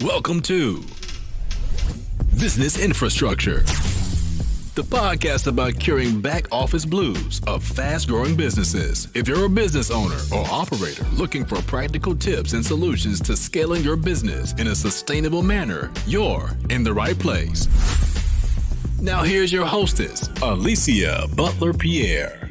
Welcome to Business Infrastructure, the podcast about curing back office blues of fast-growing businesses. If you're a business owner or operator looking for practical tips and solutions to scaling your business in a sustainable manner, you're in the right place. Now here's your hostess, Alicia Butler-Pierre.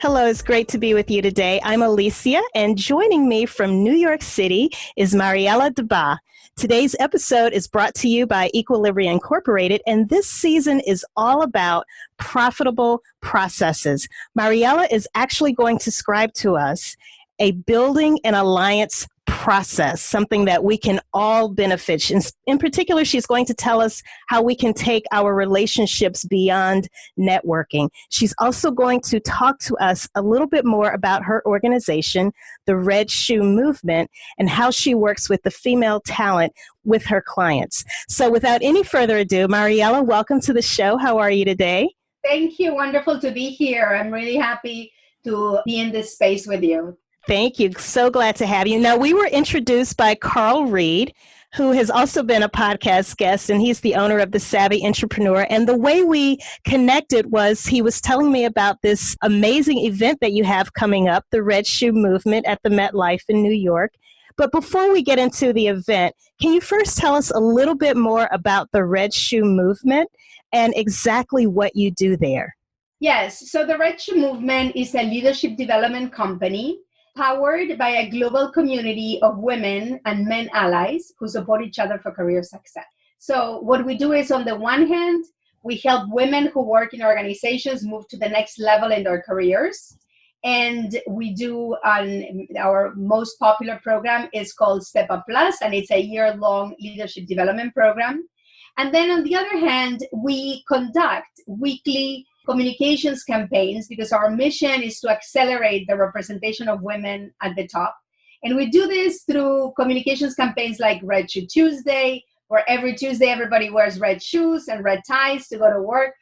Hello, it's great to be with you today. I'm Alicia, and joining me from New York City is Mariela Dabbah. Today's episode is brought to you by Equilibria Incorporated, and this season is all about profitable processes. Mariela is actually going to describe to us a building an alliance process, something that we can all benefit. In particular, she's going to tell us how we can take our relationships beyond networking. She's also going to talk to us a little bit more about her organization, the Red Shoe Movement, and how she works with the female talent with her clients. So without any further ado, Mariela, welcome to the show. How are you today? Thank you. Wonderful to be here. I'm really happy to be in this space with you. Thank you. So glad to have you. Now, we were introduced by Carl Reed, who has also been a podcast guest, and he's the owner of The Savvy Entrepreneur. And the way we connected was he was telling me about this amazing event that you have coming up, the Red Shoe Movement at the MetLife in New York. But before we get into the event, can you first tell us a little bit more about the Red Shoe Movement and exactly what you do there? Yes. So the Red Shoe Movement is a leadership development company powered by a global community of women and men allies who support each other for career success. So what we do is, on the one hand, we help women who work in organizations move to the next level in their careers. And we do, our most popular program is called Step Up Plus, and it's a year-long leadership development program. And then on the other hand, we conduct weekly communications campaigns because our mission is to accelerate the representation of women at the top. And we do this through communications campaigns like Red Shoe Tuesday, where every Tuesday everybody wears red shoes and red ties to go to work.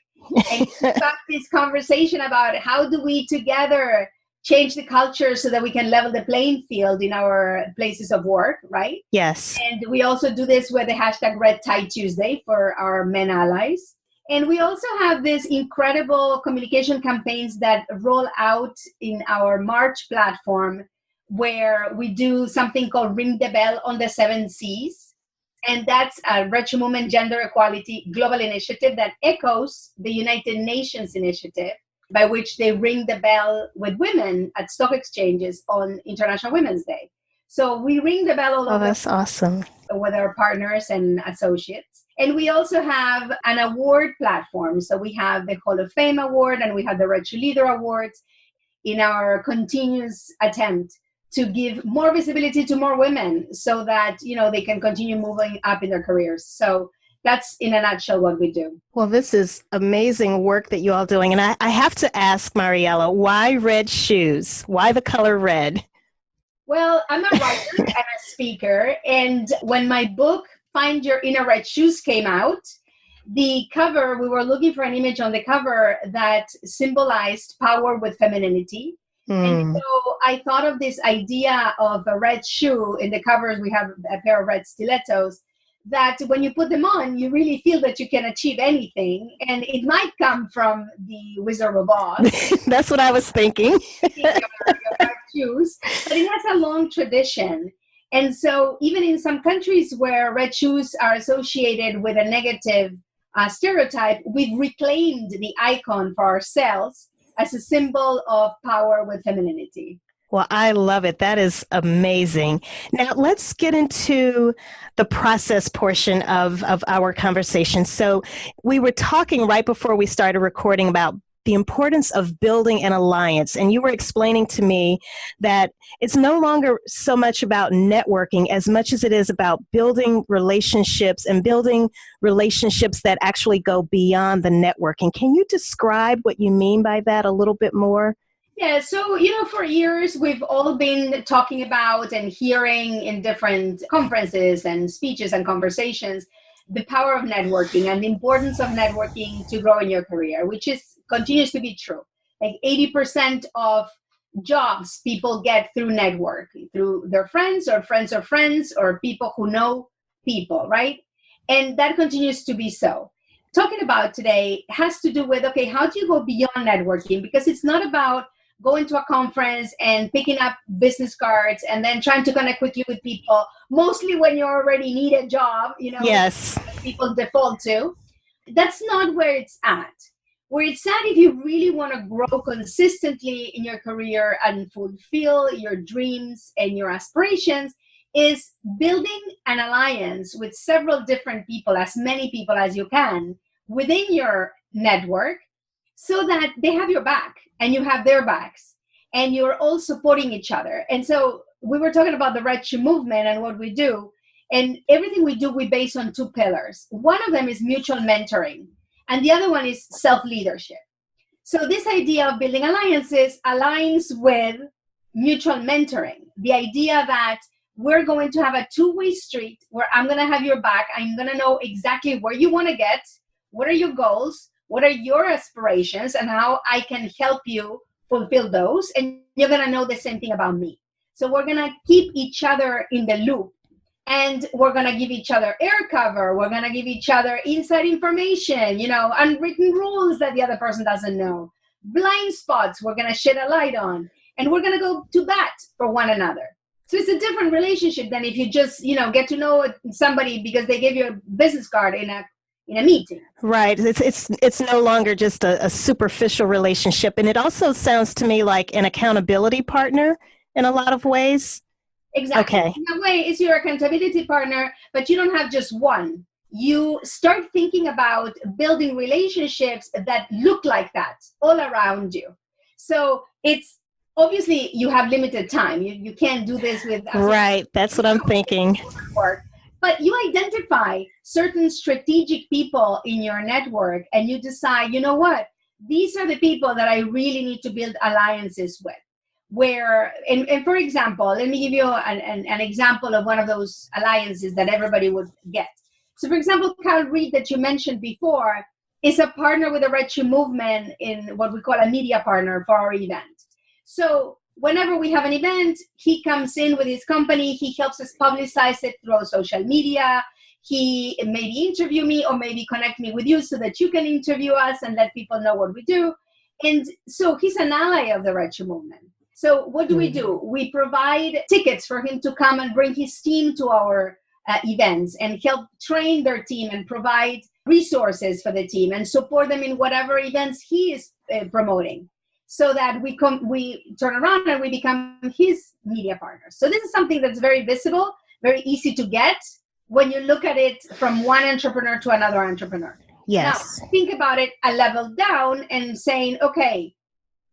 And it's about this conversation about how do we together change the culture so that we can level the playing field in our places of work, right? Yes. And we also do this with the hashtag Red Tie Tuesday for our men allies. And we also have these incredible communication campaigns that roll out in our March platform, where we do something called Ring the Bell on the 7 Cs. And that's a Red Shoe Movement Gender Equality Global Initiative that echoes the United Nations initiative, by which they ring the bell with women at stock exchanges on International Women's Day. So we ring the bell all over. That's awesome. With our partners and associates. And we also have an award platform. So we have the Hall of Fame Award and we have the Red Shoe Leader Awards in our continuous attempt to give more visibility to more women so that, they can continue moving up in their careers. So that's in a nutshell what we do. Well, this is amazing work that you all doing. And I have to ask, Mariela, why red shoes? Why the color red? Well, I'm a writer and a speaker. And when my book, Find Your Inner Red Shoes, came out, the cover, we were looking for an image on the cover that symbolized power with femininity. And so I thought of this idea of a red shoe. In the covers, we have a pair of red stilettos that when you put them on, you really feel that you can achieve anything. And it might come from the Wizard of Oz. That's what I was thinking. your red shoes, but it has a long tradition. And so even in some countries where red shoes are associated with a negative stereotype, we've reclaimed the icon for ourselves as a symbol of power with femininity. Well, I love it. That is amazing. Now, let's get into the process portion of our conversation. So we were talking right before we started recording about the importance of building an alliance. And you were explaining to me that it's no longer so much about networking as much as it is about building relationships and building relationships that actually go beyond the networking. Can you describe what you mean by that a little bit more? Yeah, so, for years, we've all been talking about and hearing in different conferences and speeches and conversations the power of networking and the importance of networking to grow in your career, which continues to be true. Like 80% of jobs people get through network, through their friends or friends of friends or people who know people, right? And that continues to be so. Talking about today has to do with, okay, how do you go beyond networking? Because it's not about going to a conference and picking up business cards and then trying to connect quickly with people, mostly when you already need a job, Yes. people default to. That's not where it's at. Where it's at, if you really want to grow consistently in your career and fulfill your dreams and your aspirations, is building an alliance with several different people, as many people as you can, within your network, so that they have your back and you have their backs and you're all supporting each other. And so we were talking about the Red Shoe movement and what we do. And everything we do, we base on two pillars. One of them is mutual mentoring, and the other one is self-leadership. So this idea of building alliances aligns with mutual mentoring. The idea that we're going to have a two-way street where I'm going to have your back. I'm going to know exactly where you want to get, what are your goals, what are your aspirations, and how I can help you fulfill those. And you're going to know the same thing about me. So we're going to keep each other in the loop. And we're going to give each other air cover. We're going to give each other inside information, unwritten rules that the other person doesn't know. Blind spots we're going to shed a light on. And we're going to go to bat for one another. So it's a different relationship than if you just, get to know somebody because they gave you a business card in a meeting. Right. It's no longer just a superficial relationship. And it also sounds to me like an accountability partner in a lot of ways. Exactly. Okay. In a way, it's your accountability partner, but you don't have just one. You start thinking about building relationships that look like that all around you. So it's obviously you have limited time. You can't do this with... Right. That's what I'm thinking. Work. But you identify certain strategic people in your network and you decide, you know what? These are the people that I really need to build alliances with. Where, and for example, let me give you an example of one of those alliances that everybody would get. So for example, Carl Reed that you mentioned before is a partner with the Red Shoe movement in what we call a media partner for our event. So whenever we have an event, he comes in with his company, he helps us publicize it through social media. He maybe interview me or maybe connect me with you so that you can interview us and let people know what we do. And so he's an ally of the Red Shoe movement. So what do? We provide tickets for him to come and bring his team to our events and help train their team and provide resources for the team and support them in whatever events he is promoting, so that we turn around and we become his media partners. So this is something that's very visible, very easy to get when you look at it from one entrepreneur to another entrepreneur. Yes. Now, think about it a level down and saying, okay,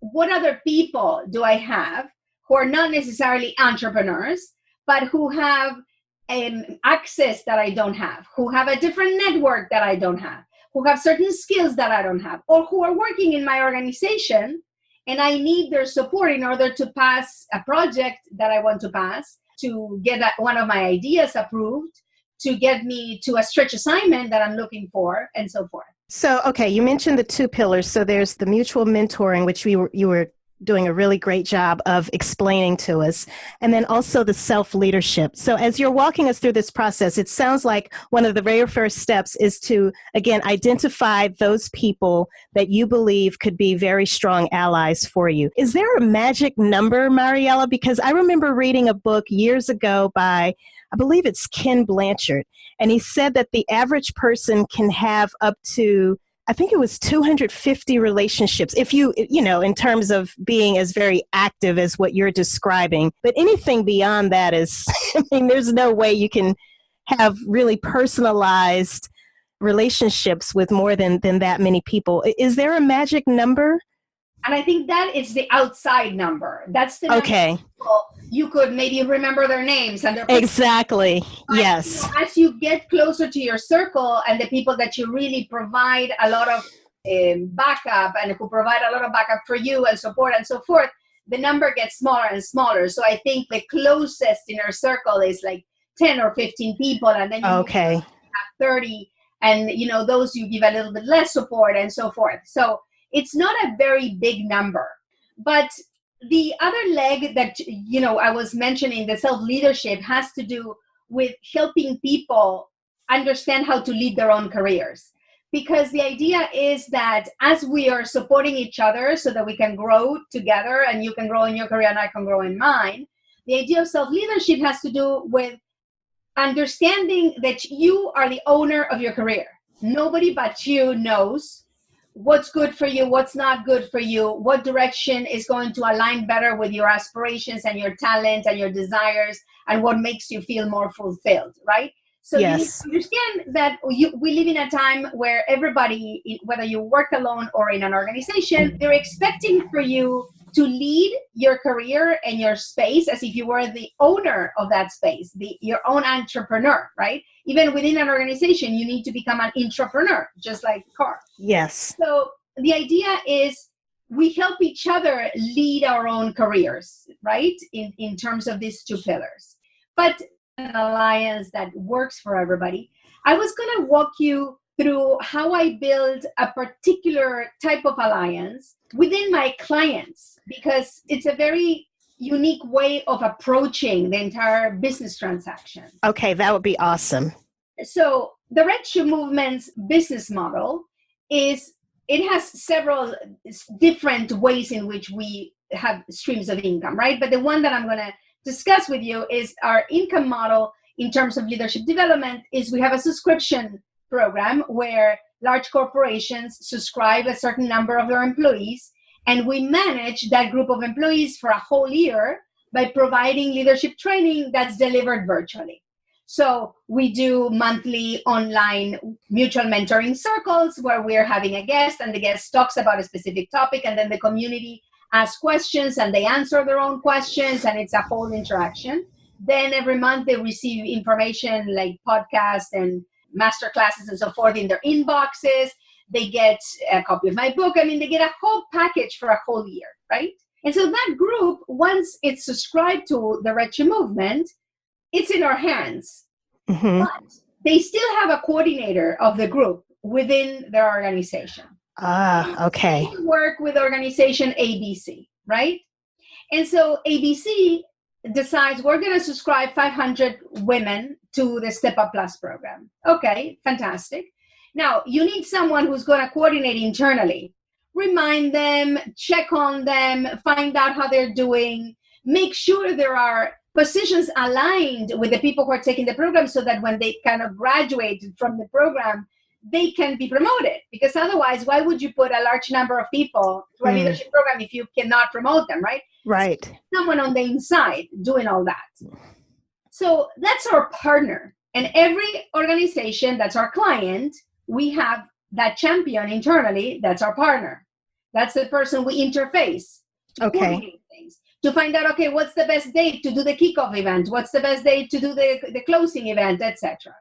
what other people do I have who are not necessarily entrepreneurs, but who have access that I don't have, who have a different network that I don't have, who have certain skills that I don't have, or who are working in my organization and I need their support in order to pass a project that I want to pass, to get one of my ideas approved, to get me to a stretch assignment that I'm looking for, and so forth. So, okay, you mentioned the two pillars. So there's the mutual mentoring, which you were doing a really great job of explaining to us, and then also the self-leadership. So as you're walking us through this process, it sounds like one of the very first steps is to, again, identify those people that you believe could be very strong allies for you. Is there a magic number, Mariela? Because I remember reading a book years ago by, I believe it's Ken Blanchard, and he said that the average person can have up to, I think it was 250 relationships, if you know, in terms of being as very active as what you're describing. But anything beyond that is, I mean, there's no way you can have really personalized relationships with more than that many people. Is there a magic number? And I think that is the outside number. That's the number. Okay. You could maybe remember their names and their exactly. But, yes. As you get closer to your circle and the people that you really provide a lot of backup and who provide a lot of backup for you and support and so forth, the number gets smaller and smaller. So I think the closest inner circle is like 10 or 15 people, and then you have 30, and those you give a little bit less support and so forth. So it's not a very big number, but the other leg that, I was mentioning, the self-leadership, has to do with helping people understand how to lead their own careers. Because the idea is that as we are supporting each other so that we can grow together, and you can grow in your career and I can grow in mine, the idea of self-leadership has to do with understanding that you are the owner of your career. Nobody but you knows what's good for you, what's not good for you, what direction is going to align better with your aspirations and your talents and your desires, and what makes you feel more fulfilled, right? So you need to understand that we live in a time where everybody, whether you work alone or in an organization, they're expecting for you to lead your career and your space as if you were the owner of that space, your own entrepreneur, right? Even within an organization, you need to become an entrepreneur, just like Carl. Yes. So the idea is we help each other lead our own careers, right? In terms of these two pillars. But an alliance that works for everybody. I was going to walk you through how I build a particular type of alliance within my clients, because it's a very unique way of approaching the entire business transaction. Okay, that would be awesome. So the Red Shoe Movement's business model it has several different ways in which we have streams of income, right? But the one that I'm going to discuss with you is our income model in terms of leadership development. Is we have a subscription program where large corporations subscribe a certain number of their employees, and we manage that group of employees for a whole year by providing leadership training that's delivered virtually. So we do monthly online mutual mentoring circles where we're having a guest, and the guest talks about a specific topic, and then the community ask questions and they answer their own questions, and it's a whole interaction. Then every month they receive information like podcasts and master classes and so forth in their inboxes. They get a copy of my book. They get a whole package for a whole year, right? And so that group, once it's subscribed to the Red Shoe Movement, it's in our hands. Mm-hmm. But they still have a coordinator of the group within their organization. Okay. We work with organization ABC, right? And so ABC decides we're going to subscribe 500 women to the Step Up Plus program. Okay, fantastic. Now, you need someone who's going to coordinate internally, remind them, check on them, find out how they're doing, make sure there are positions aligned with the people who are taking the program so that when they kind of graduate from the program, they can be promoted. Because otherwise, why would you put a large number of people to a leadership program if you cannot promote them, right? Right. So someone on the inside doing all that. So that's our partner. And every organization that's our client, we have that champion internally, that's our partner. That's the person we interface. Okay. Things, to find out, okay, what's the best date to do the kickoff event? What's the best date to do the closing event, etc.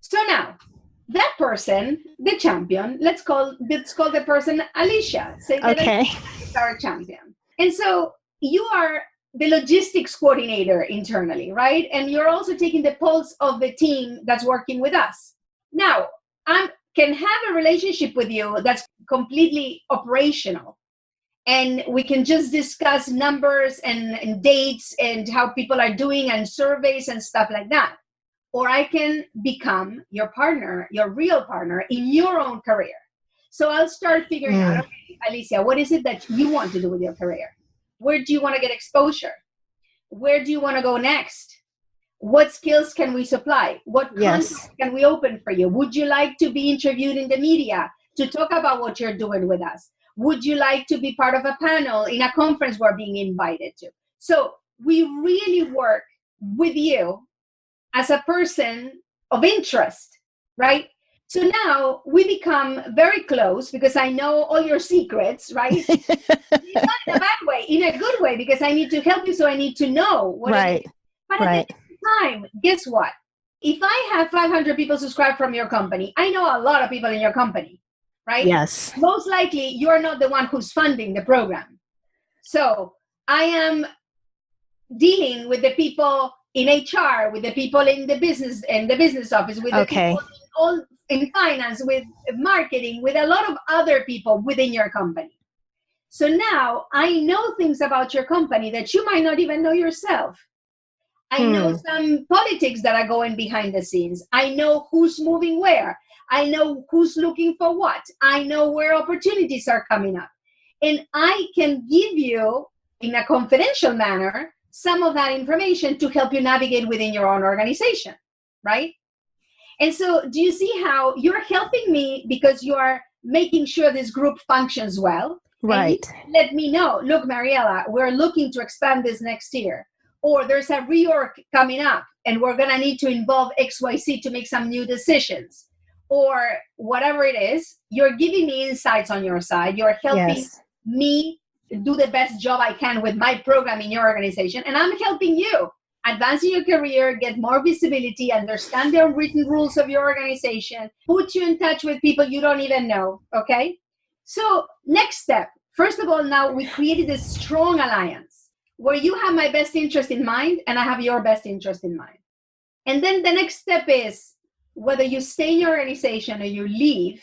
So now, that person, the champion, let's call the person Alicia. Say that Okay. It's our champion. And so you are the logistics coordinator internally, right? And you're also taking the pulse of the team that's working with us. Now, I can have a relationship with you that's completely operational. And we can just discuss numbers and dates and how people are doing and surveys and stuff like that. Or I can become your partner, your real partner in your own career. So I'll start figuring out, okay, Alicia, what is it that you want to do with your career? Where do you want to get exposure? Where do you want to go next? What skills can we supply? What content can we open for you? Would you like to be interviewed in the media to talk about what you're doing with us? Would you like to be part of a panel in a conference we're being invited to? So we really work with you as a person of interest, right? So now we become very close because I know all your secrets, right? Not in a bad way, in a good way, because I need to help you, so I need to know what it is. But at the same time, guess what? If I have 500 people subscribe from your company, I know a lot of people in your company, right? Yes. Most likely, you're not the one who's funding the program. So I am dealing with the people in HR, with the people in the business office, with the people in finance, with marketing, with a lot of other people within your company. So now I know things about your company that you might not even know yourself. I know some politics that are going behind the scenes. I know who's moving where. I know who's looking for what. I know where opportunities are coming up. And I can give you, in a confidential manner, some of that information to help you navigate within your own organization, right? And so do you see how you're helping me because you are making sure this group functions well? Right. And let me know, look, Mariela, we're looking to expand this next year. Or there's a reorg coming up and we're going to need to involve XYZ to make some new decisions. Or whatever it is, you're giving me insights on your side. You're helping me do the best job I can with my program in your organization. And I'm helping you advance in your career, get more visibility, understand the unwritten rules of your organization, put you in touch with people you don't even know, okay? So next step, first of all, now we created a strong alliance where you have my best interest in mind and I have your best interest in mind. And then the next step is whether you stay in your organization or you leave,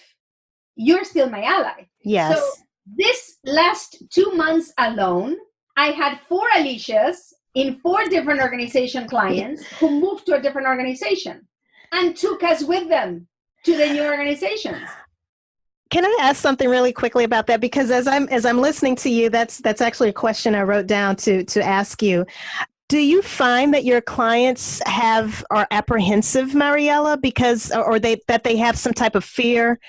you're still my ally. Yes. So this last 2 months alone, I had 4 Alicias in 4 different organization clients who moved to a different organization and took us with them to the new organizations. Can I ask something really quickly about that? Because as I'm listening to you, that's actually a question I wrote down to ask you. Do you find that your clients are apprehensive, Mariela, because that they have some type of fear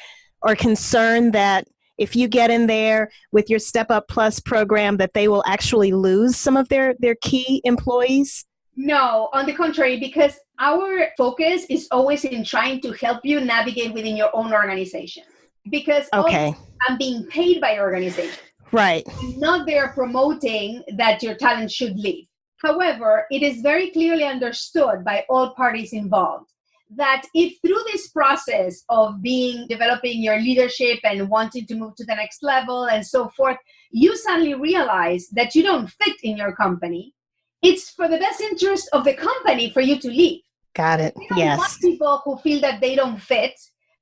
or concern that if you get in there with your Step Up Plus program, that they will actually lose some of their key employees? No, on the contrary, because our focus is always in trying to help you navigate within your own organization. Because I'm being paid by your organization. Right. I'm not there promoting that your talent should leave. However, it is very clearly understood by all parties involved that if through this process of developing your leadership and wanting to move to the next level and so forth, you suddenly realize that you don't fit in your company, it's for the best interest of the company for you to leave. Got it. We don't want people who feel that they don't fit,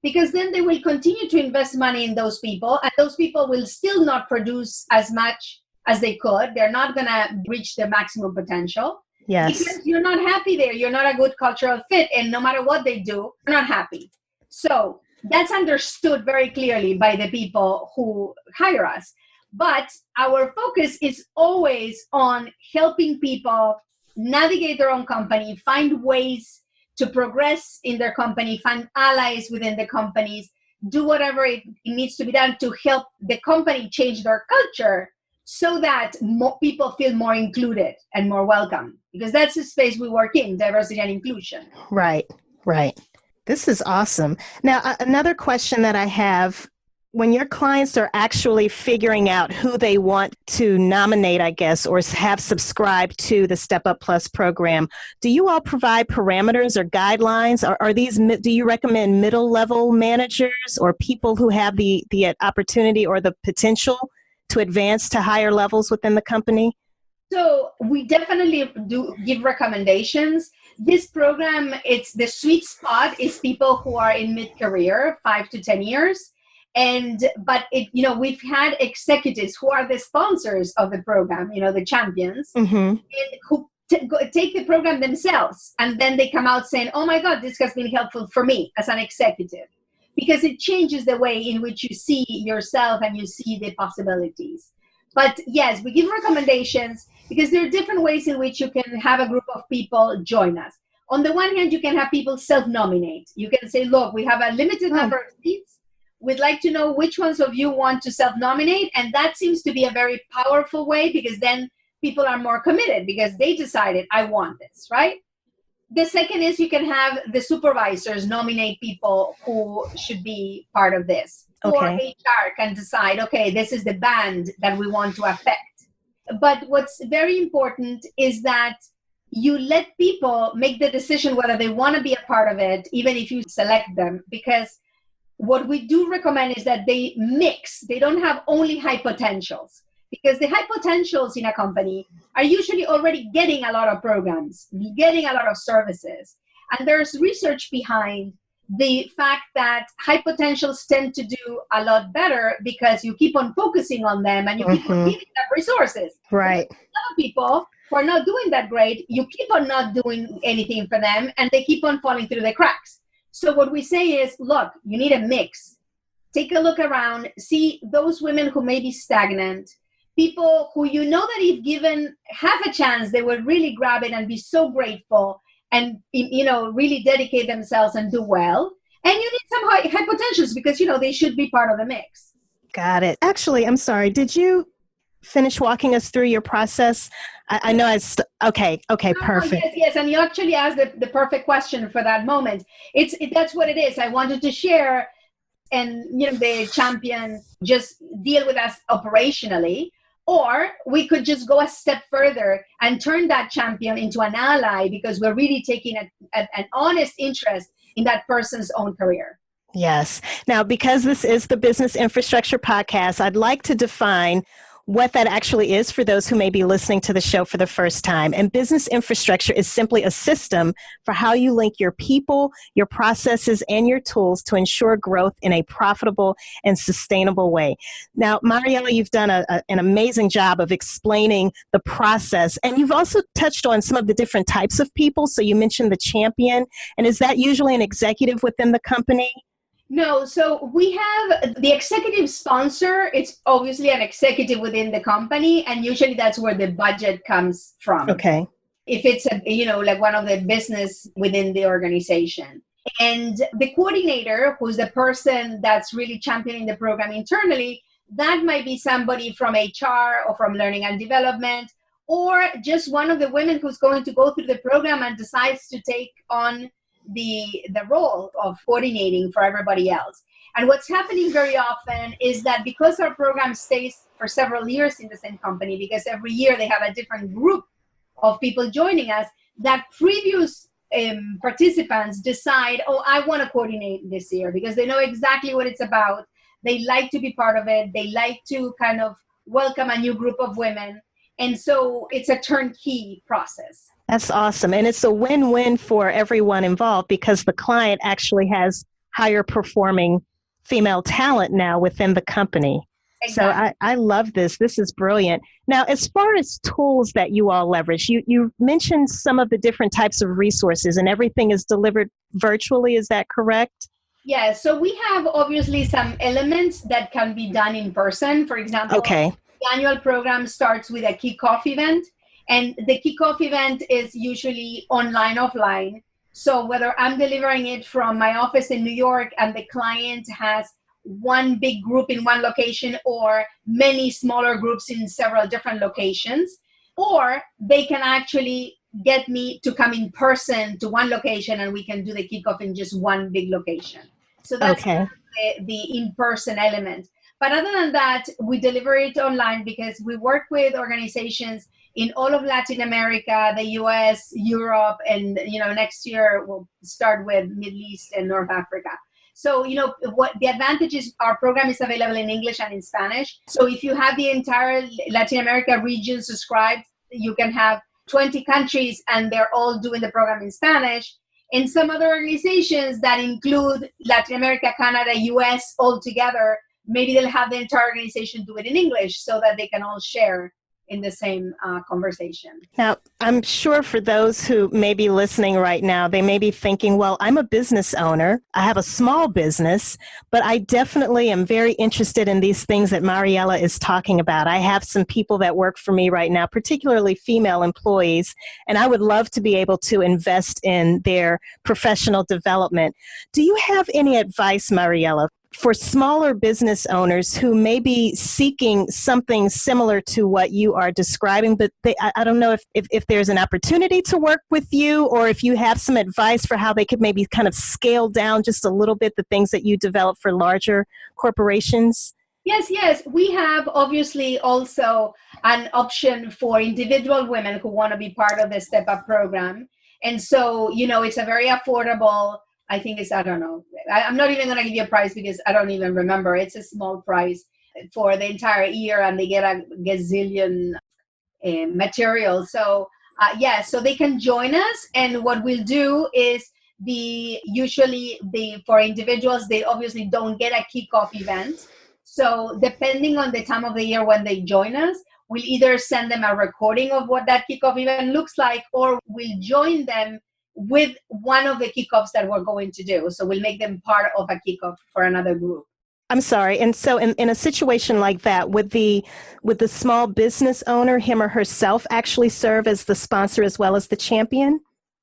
because then they will continue to invest money in those people, and those people will still not produce as much as they could. They're not going to reach their maximum potential. Yes. Because you're not happy there. You're not a good cultural fit, and no matter what they do, you're not happy. So that's understood very clearly by the people who hire us. But our focus is always on helping people navigate their own company, find ways to progress in their company, find allies within the companies, do whatever it needs to be done to help the company change their culture so that more people feel more included and more welcome. Because that's the space we work in, diversity and inclusion. Right. This is awesome. Now, another question that I have, when your clients are actually figuring out who they want to nominate, I guess, or have subscribed to the Step Up Plus program, do you all provide parameters or guidelines? Do you recommend middle level managers or people who have the opportunity or the potential to advance to higher levels within the company? So we definitely do give recommendations. This program, the sweet spot is people who are in mid-career, 5 to 10 years. But we've had executives who are the sponsors of the program, the champions, and who take the program themselves. And then they come out saying, oh my God, this has been helpful for me as an executive, because it changes the way in which you see yourself and you see the possibilities. But yes, we give recommendations because there are different ways in which you can have a group of people join us. On the one hand, you can have people self-nominate. You can say, look, we have a limited number of seats. We'd like to know which ones of you want to self-nominate. And that seems to be a very powerful way, because then people are more committed because they decided, I want this, right? The second is you can have the supervisors nominate people who should be part of this. Okay. Or HR can decide, okay, this is the band that we want to affect. But what's very important is that you let people make the decision whether they want to be a part of it, even if you select them, because what we do recommend is that they mix. They don't have only high potentials, because the high potentials in a company are usually already getting a lot of programs, getting a lot of services. And there's research behind the fact that high potentials tend to do a lot better because you keep on focusing on them and you keep on giving them resources. Right. Other people who are not doing that great, you keep on not doing anything for them and they keep on falling through the cracks. So what we say is, look, you need a mix. Take a look around, see those women who may be stagnant, people who you know that if given half a chance, they will really grab it and be so grateful and, really dedicate themselves and do well. And you need some high potentials because, they should be part of the mix. Got it. Actually, I'm sorry. Did you finish walking us through your process? I know okay, perfect. Yes. And you actually asked the perfect question for that moment. That's what it is. I wanted to share and, the champion just deal with us operationally. Or we could just go a step further and turn that champion into an ally because we're really taking an honest interest in that person's own career. Yes. Now, because this is the Business Infrastructure Podcast, I'd like to define what that actually is for those who may be listening to the show for the first time. And business infrastructure is simply a system for how you link your people, your processes, and your tools to ensure growth in a profitable and sustainable way. Now, Mariela, you've done an amazing job of explaining the process, and you've also touched on some of the different types of people. So you mentioned the champion, and is that usually an executive within the company? No, so we have the executive sponsor. It's obviously an executive within the company, and usually that's where the budget comes from. Okay. If it's like one of the business within the organization. And the coordinator, who's the person that's really championing the program internally, that might be somebody from HR or from learning and development, or just one of the women who's going to go through the program and decides to take on the role of coordinating for everybody else. And what's happening very often is that because our program stays for several years in the same company, because every year they have a different group of people joining us, that previous participants decide, I want to coordinate this year because they know exactly what it's about. They like to be part of it. They like to kind of welcome a new group of women. And so it's a turnkey process. That's awesome. And it's a win-win for everyone involved because the client actually has higher performing female talent now within the company. Exactly. So I love this. This is brilliant. Now, as far as tools that you all leverage, you mentioned some of the different types of resources and everything is delivered virtually. Is that correct? Yeah. So we have obviously some elements that can be done in person. For example, the annual program starts with a kickoff event. And the kickoff event is usually online, offline. So whether I'm delivering it from my office in New York and the client has one big group in one location or many smaller groups in several different locations, or they can actually get me to come in person to one location and we can do the kickoff in just one big location. So that's the in-person element. But other than that, we deliver it online because we work with organizations in all of Latin America, the US, Europe, and next year we'll start with Middle East and North Africa. So, what the advantage is, our program is available in English and in Spanish. So if you have the entire Latin America region subscribed, you can have 20 countries and they're all doing the program in Spanish. And some other organizations that include Latin America, Canada, US all together, maybe they'll have the entire organization do it in English so that they can all share in the same conversation. Now, I'm sure for those who may be listening right now, they may be thinking, well, I'm a business owner. I have a small business, but I definitely am very interested in these things that Mariela is talking about. I have some people that work for me right now, particularly female employees, and I would love to be able to invest in their professional development. Do you have any advice, Mariela, for smaller business owners who may be seeking something similar to what you are describing, but I don't know if there's an opportunity to work with you or if you have some advice for how they could maybe kind of scale down just a little bit the things that you develop for larger corporations? Yes. We have obviously also an option for individual women who want to be part of the Step Up program. And so, it's a very affordable, I think it's, I don't know. I'm not even going to give you a price because I don't even remember. It's a small price for the entire year and they get a gazillion material. So, so they can join us. And what we'll do is For individuals, they obviously don't get a kickoff event. So depending on the time of the year when they join us, we'll either send them a recording of what that kickoff event looks like, or we'll join them with one of the kickoffs that we're going to do. So we'll make them part of a kickoff for another group. I'm sorry. And so in a situation like that, would the small business owner, him or herself, actually serve as the sponsor as well as the champion?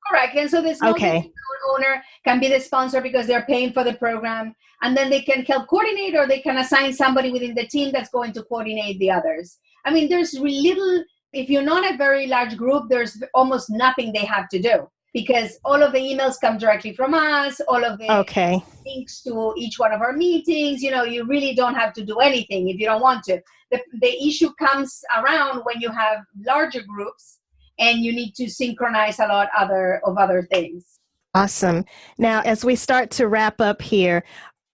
Correct. And so the small business owner can be the sponsor because they're paying for the program, and then they can help coordinate, or they can assign somebody within the team that's going to coordinate the others. I mean, there's little, if you're not a very large group, there's almost nothing they have to do, because all of the emails come directly from us, all of the links to each one of our meetings. You really don't have to do anything if you don't want to. The issue comes around when you have larger groups and you need to synchronize a lot of other things. Awesome. Now, as we start to wrap up here,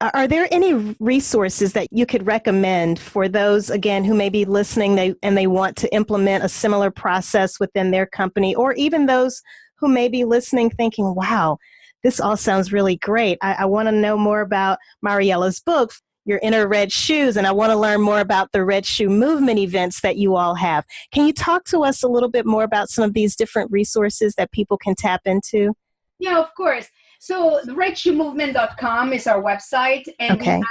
are there any resources that you could recommend for those, again, who may be listening and they want to implement a similar process within their company, or even those who may be listening thinking, wow, this all sounds really great. I want to know more about Mariela's book, Your Inner Red Shoes, and I want to learn more about the Red Shoe Movement events that you all have. Can you talk to us a little bit more about some of these different resources that people can tap into? Yeah, of course. So the redshoemovement.com is our website, and we have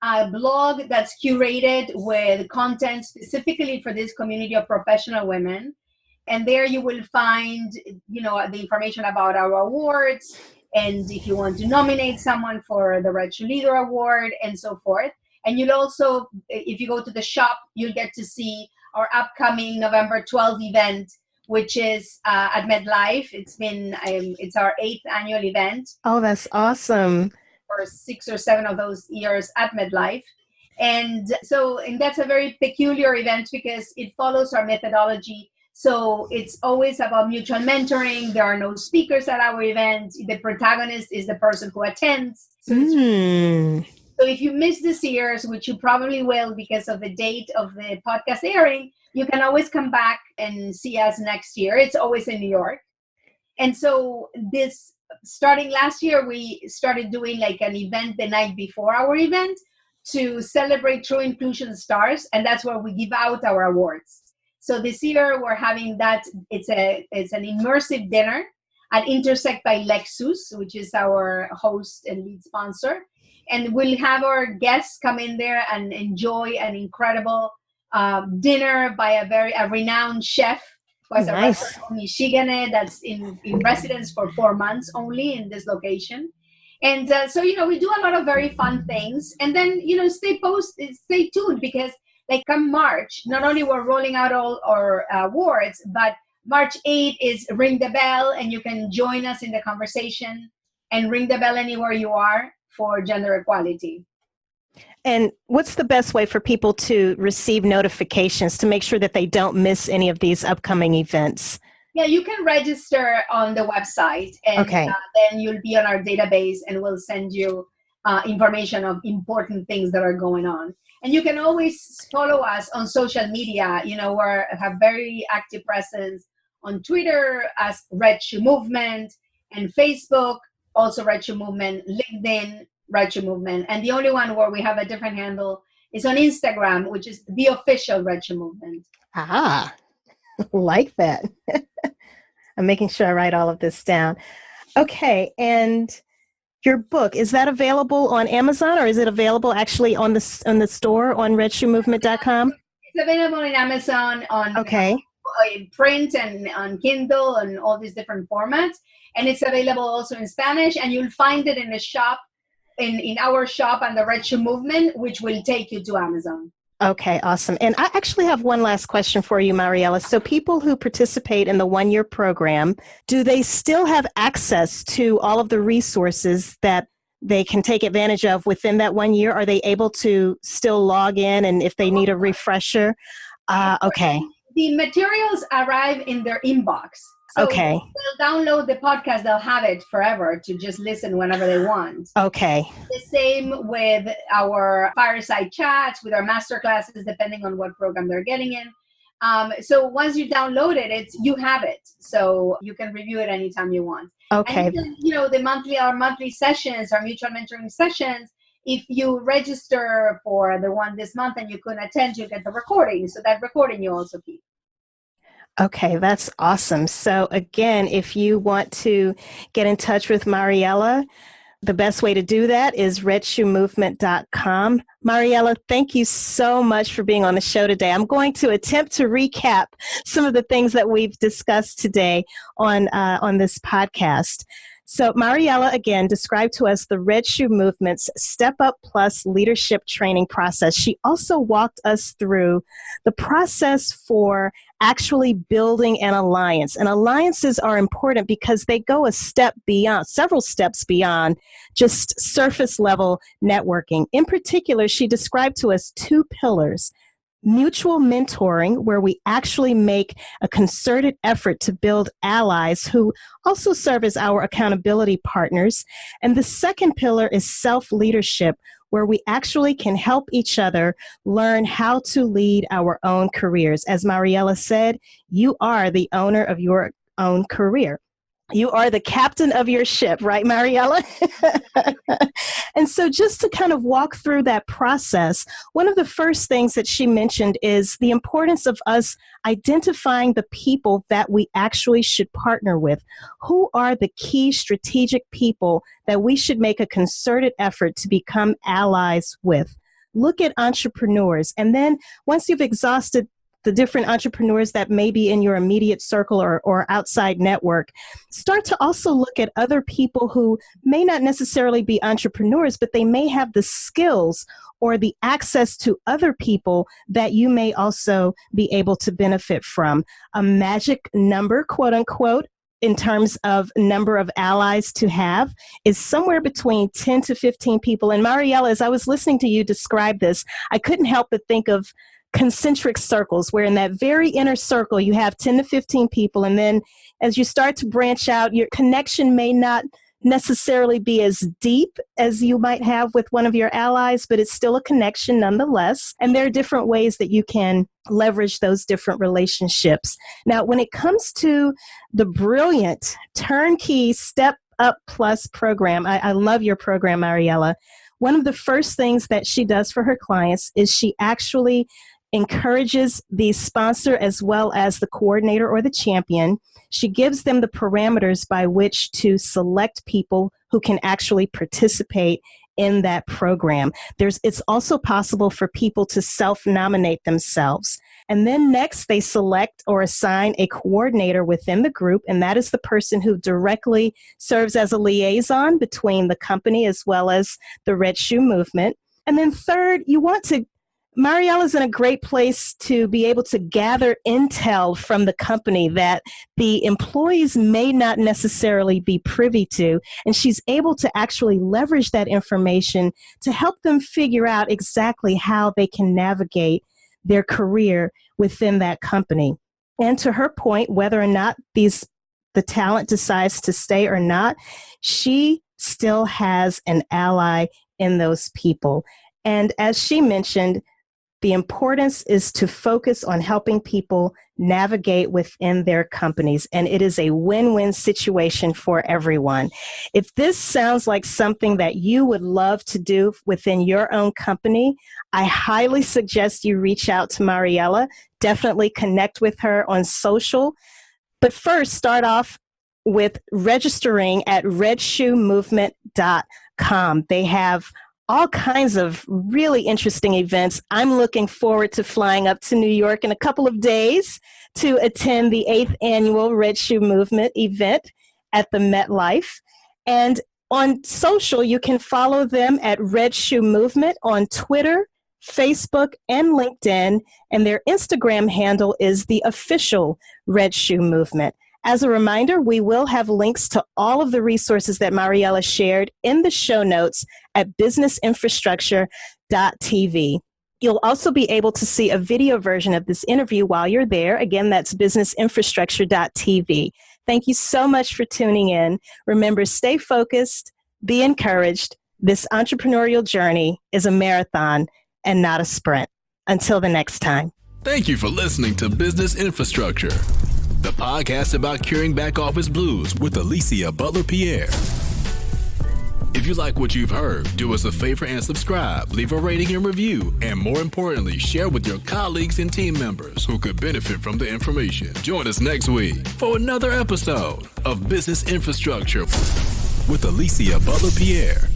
a blog that's curated with content specifically for this community of professional women. And there you will find, the information about our awards, and if you want to nominate someone for the Red Shoe Leader Award and so forth. And you'll also, if you go to the shop, you'll get to see our upcoming November 12th event, which is at MetLife. It's our 8th annual event. Oh, that's awesome. For 6 or 7 of those years at MetLife. And that's a very peculiar event because it follows our methodology. So it's always about mutual mentoring. There are no speakers at our event. The protagonist is the person who attends. So if you miss this year's, which you probably will because of the date of the podcast airing, you can always come back and see us next year. It's always in New York. And so starting last year, we started doing like an event the night before our event to celebrate True Inclusion Stars. And that's where we give out our awards. So this year we're having that. It's an immersive dinner at Intersect by Lexus, which is our host and lead sponsor. And we'll have our guests come in there and enjoy an incredible dinner by a renowned chef who has a restaurant in Michigan that's in residence for 4 months only in this location. And so we do a lot of very fun things. And then, stay tuned, because like come March, not only we're rolling out all our awards, but March 8th is Ring the Bell, and you can join us in the conversation and ring the bell anywhere you are for gender equality. And what's the best way for people to receive notifications to make sure that they don't miss any of these upcoming events? Yeah, you can register on the website, and then you'll be on our database, and we'll send you information of important things that are going on. And you can always follow us on social media. We have very active presence on Twitter as Red Shoe Movement, and Facebook, also Red Shoe Movement, LinkedIn, Red Shoe Movement. And the only one where we have a different handle is on Instagram, which is the official Red Shoe Movement. Ah, like that. I'm making sure I write all of this down. Okay, and your book, is that available on Amazon, or is it available actually on the store on redshoemovement.com? It's available on Amazon, on print and on Kindle and all these different formats. And it's available also in Spanish, and you'll find it in the shop, in our shop on the Red Shoe Movement, which will take you to Amazon. Okay, awesome. And I actually have one last question for you, Mariela. So people who participate in the one-year program, do they still have access to all of the resources that they can take advantage of within that 1 year? Are they able to still log in, and if they need a refresher? Okay. The materials arrive in their inbox. So they'll download the podcast, they'll have it forever to just listen whenever they want. Okay. The same with our fireside chats, with our masterclasses, depending on what program they're getting in. So once you download it, you have it. So you can review it anytime you want. Okay. And our monthly sessions, our mutual mentoring sessions, if you register for the one this month and you couldn't attend, you get the recording. So that recording you also keep. Okay, that's awesome. So again, if you want to get in touch with Mariela, the best way to do that is redshoemovement.com. Mariela, thank you so much for being on the show today. I'm going to attempt to recap some of the things that we've discussed today on this podcast. So Mariela, again, described to us the Red Shoe Movement's Step Up Plus leadership training process. She also walked us through the process for actually building an alliance. And alliances are important because they go a step beyond, several steps beyond just surface level networking. In particular, she described to us two pillars: mutual mentoring, where we actually make a concerted effort to build allies who also serve as our accountability partners. And the second pillar is self-leadership, where we actually can help each other learn how to lead our own careers. As Mariela said, you are the owner of your own career. You are the captain of your ship, right, Mariela? And so just to kind of walk through that process, one of the first things that she mentioned is the importance of us identifying the people that we actually should partner with. Who are the key strategic people that we should make a concerted effort to become allies with? Look at entrepreneurs. And then once you've exhausted the different entrepreneurs that may be in your immediate circle or outside network, start to also look at other people who may not necessarily be entrepreneurs, but they may have the skills or the access to other people that you may also be able to benefit from. A magic number, quote unquote, in terms of number of allies to have is somewhere between 10 to 15 people. And Mariela, as I was listening to you describe this, I couldn't help but think of concentric circles, where in that very inner circle you have 10 to 15 people, and then as you start to branch out, your connection may not necessarily be as deep as you might have with one of your allies, but it's still a connection nonetheless. And there are different ways that you can leverage those different relationships. Now, when it comes to the brilliant turnkey Step Up Plus program, I love your program, Mariela. One of the first things that she does for her clients is she actually encourages the sponsor as well as the coordinator or the champion. She gives them the parameters by which to select people who can actually participate in that program. It's also possible for people to self-nominate themselves. And then next, they select or assign a coordinator within the group, and that is the person who directly serves as a liaison between the company as well as the Red Shoe Movement. And then third, Mariela's in a great place to be able to gather intel from the company that the employees may not necessarily be privy to, and she's able to actually leverage that information to help them figure out exactly how they can navigate their career within that company. And to her point, whether or not the talent decides to stay or not, she still has an ally in those people. And as she mentioned, the importance is to focus on helping people navigate within their companies, and it is a win-win situation for everyone. If this sounds like something that you would love to do within your own company, I highly suggest you reach out to Mariela. Definitely connect with her on social. But first, start off with registering at redshoemovement.com. They have all kinds of really interesting events. I'm looking forward to flying up to New York in a couple of days to attend the 8th annual Red Shoe Movement event at the MetLife. And on social, you can follow them at Red Shoe Movement on Twitter, Facebook, and LinkedIn. And their Instagram handle is the official Red Shoe Movement. As a reminder, we will have links to all of the resources that Mariela shared in the show notes at businessinfrastructure.tv. You'll also be able to see a video version of this interview while you're there. Again, that's businessinfrastructure.tv. Thank you so much for tuning in. Remember, stay focused, be encouraged. This entrepreneurial journey is a marathon and not a sprint. Until the next time. Thank you for listening to Business Infrastructure, the podcast about curing back office blues with Alicia Butler-Pierre. If you like what you've heard, do us a favor and subscribe, leave a rating and review, and more importantly, share with your colleagues and team members who could benefit from the information. Join us next week for another episode of Business Infrastructure with Alicia Butler-Pierre.